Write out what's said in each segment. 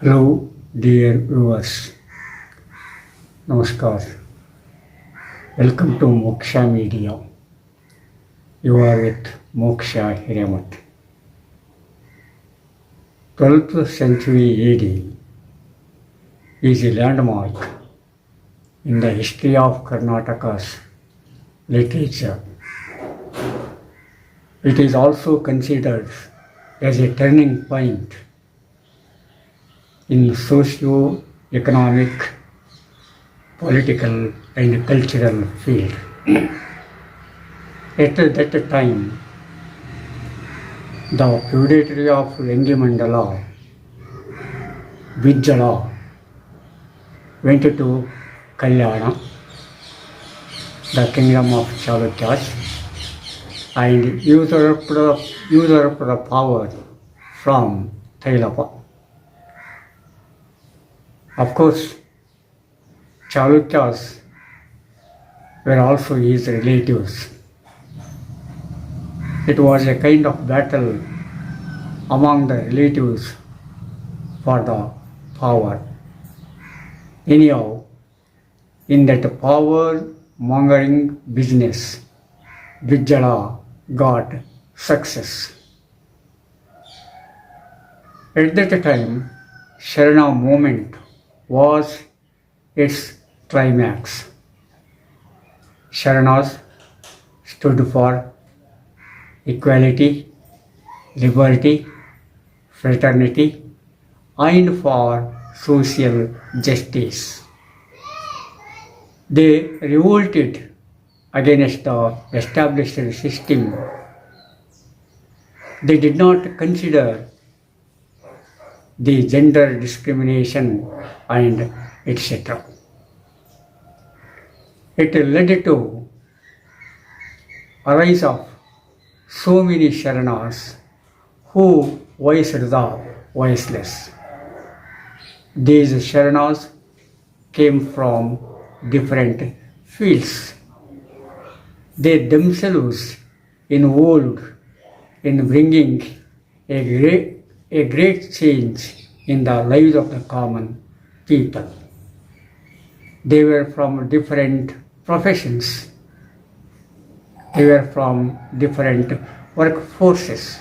Hello, dear viewers. Namaskar. Welcome to Moksha Media. You are with Moksha Hiramat. 12th century AD is a landmark in the history of Karnataka's literature. It is also considered as a turning point in socio-economic, political and cultural field. At that time, the feudatory of Muddanna, Vijjala, went to Kalyana, the kingdom of Chalukyas, and usurped the power from Tailapa. Of course, Chalukyas were also his relatives. It was a kind of battle among the relatives for the power. Anyhow, in that power-mongering business, Vijjala got success. At that time, Sharana movement was its climax. Sharanas stood for equality, liberty, fraternity, and for social justice. They revolted against the established system. They did not consider the gender discrimination and etc. It led to a rise of so many Sharanas who voiced the voiceless. These Sharanas came from different fields. They themselves involved in bringing a great change in the lives of the common people. They were from different professions. They were from different workforces.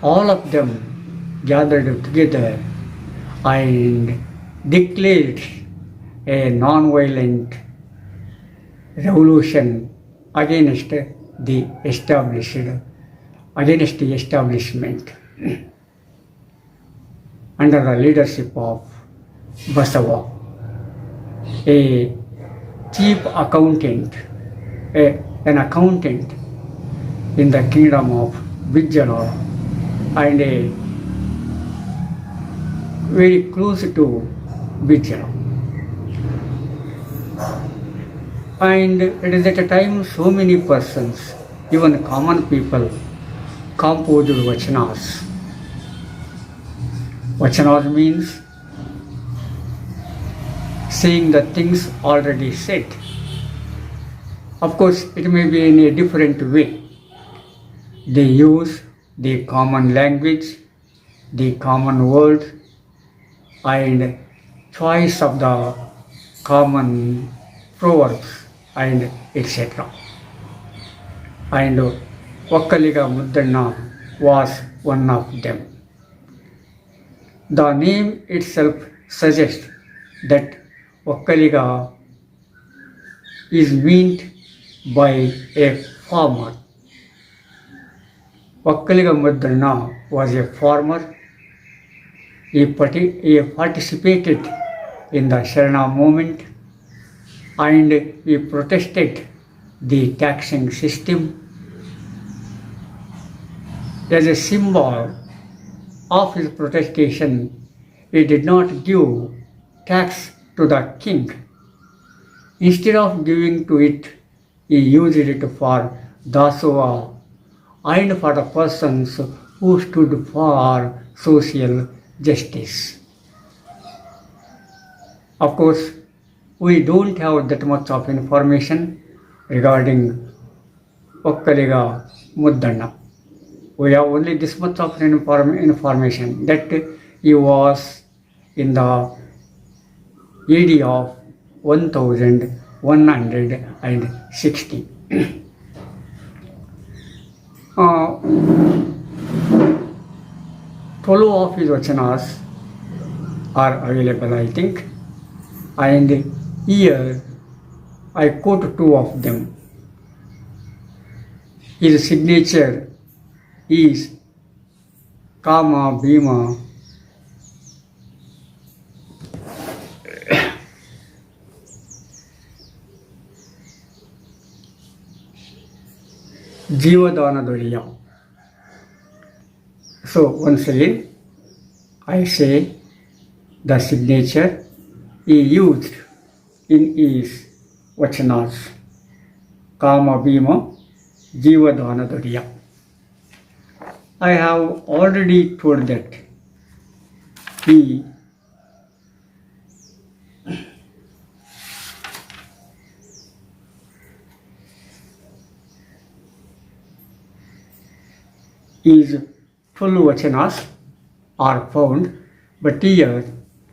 All of them gathered together and declared a non-violent revolution against the establishment under the leadership of Basava, a chief accountant, an accountant in the kingdom of Vijjala and a very close to Vijjala. And at that time so many persons, even common people, composed vachanas. Vachanas means saying the things already said. Of course, it may be in a different way. They use the common language, the common word, and choice of the common proverbs and etc. And Vokkaliga Muddanna was one of them. The name itself suggests that Vokkaliga is meant by a farmer. Vokkaliga Muddanna was a farmer. He participated in the Sharana movement and he protested the taxing system. As a symbol of his protestation, he did not give tax to the king. Instead of giving to it, he used it for Dasova and for the persons who stood for social justice. Of course, we don't have that much of information regarding Vokkaliga Muddanna. We have only this much of information that he was in the AD of 1160. 12 of his vachanas are available, I think, and here I quote 2 of them. His signature is Kama Bhima Jivadana Doriya. So once again, I say the signature he used in his vachanas, Kama Bhima Jivadana Doriya. I have already told that he his full vachanas are found, but here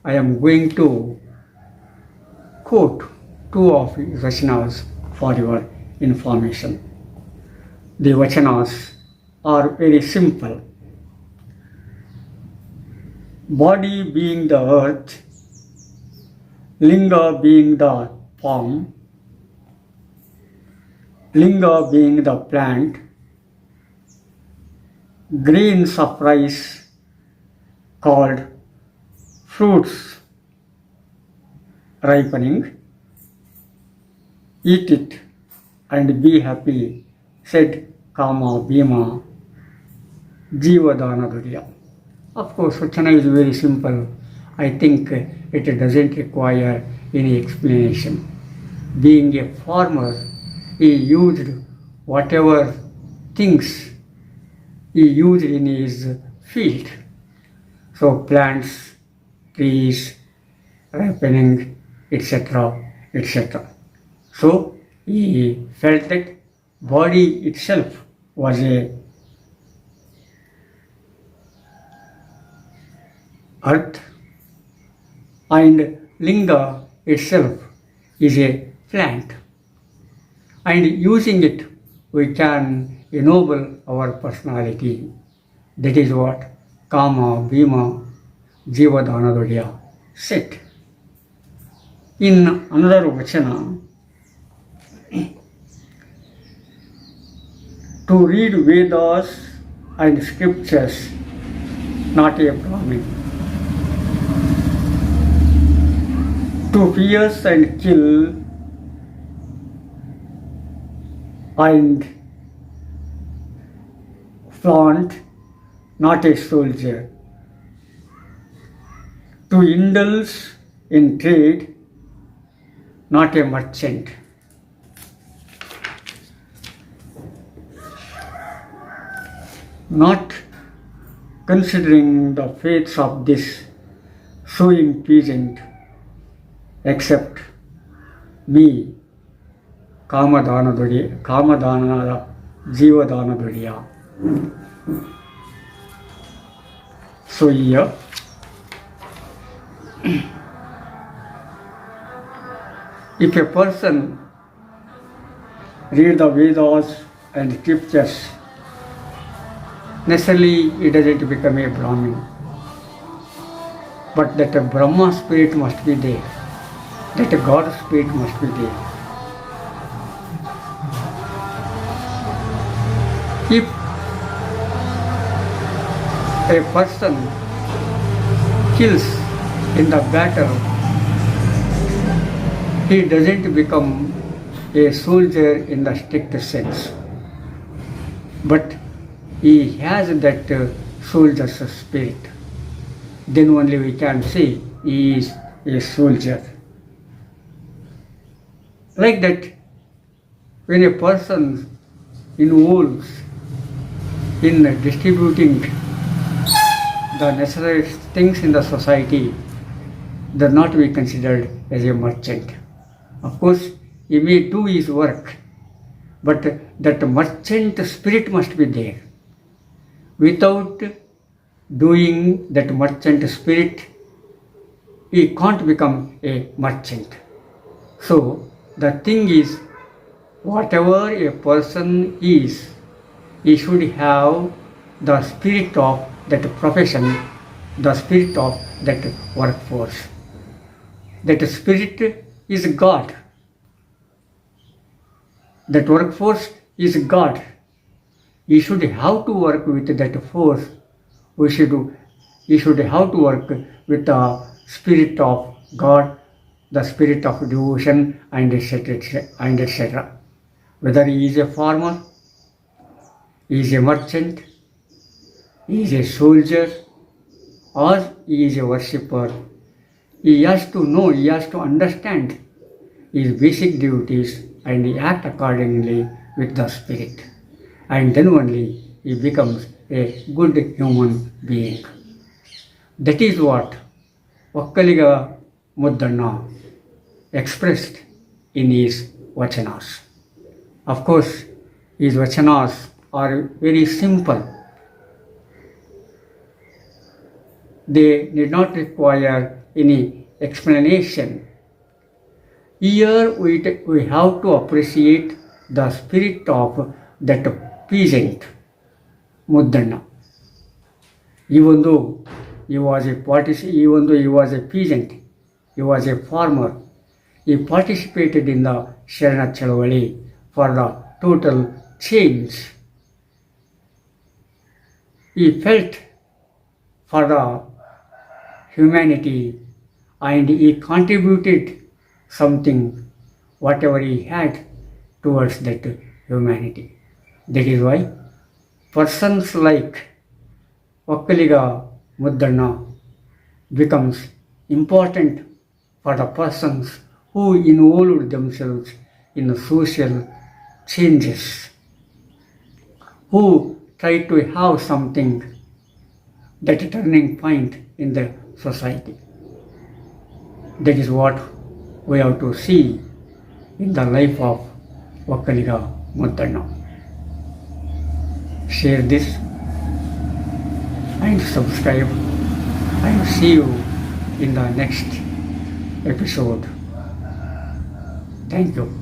I am going to quote 2 of his vachanas for your information. The vachanas are very simple. Body being the earth, linga being the palm, linga being the plant, grains of rice called fruits ripening, eat it and be happy, said Kama Bhima Jivadana Doriya. Of course, Vachana is very simple. I think it doesn't require any explanation. Being a farmer, he used whatever things he used in his field. So plants, trees, ripening, etc., etc. So he felt that body itself was a earth and linga itself is a plant, and using it we can ennoble our personality. That is what Kama Bhima Jivadana Doriya said. In another vachana, to read Vedas and scriptures, not a Brahmin. To pierce and kill and flaunt, not a soldier. To indulge in trade, not a merchant. Not considering the fates of this sowing peasant, except me, Kamadana Jivadana Doriya. So here, if a person read the Vedas and scriptures, necessarily he doesn't become a Brahmin. But that a Brahma spirit must be there, that a God spirit must be there. If a person kills in the battle, he doesn't become a soldier in the strict sense, but he has that soldier's spirit. Then only we can say he is a soldier. Like that, when a person involves in distributing the necessary things in the society, they are not be considered as a merchant. Of course, he may do his work, but that merchant spirit must be there. Without doing that merchant spirit, he can't become a merchant. So the thing is, whatever a person is, he should have the spirit of that profession, the spirit of that workforce. That spirit is God. That workforce is God. He should have to work with that force. He should have to work with the spirit of God, the spirit of devotion, and etc. and etc. Whether he is a farmer, he is a merchant, he is a soldier, or he is a worshipper, he has to know, he has to understand his basic duties and he act accordingly with the spirit. And then only he becomes a good human being. That is what Vokkaliga Muddanna expressed in his vachanas. Of course, his vachanas are very simple. They need not require any explanation. Here we have to appreciate the spirit of that peasant, Muddanna. Even though he was a peasant, he was a farmer, he participated in the Sharana Chalavali for the total change. He felt for the humanity and he contributed something, whatever he had, towards that humanity. That is why persons like Vokkaliga Muddanna becomes important for the persons who involved themselves in the social changes, who try to have something, that turning point in the society. That is what we have to see in the life of Vokkaliga Muddanna. Share this and subscribe, and see you in the next episode. Thank you.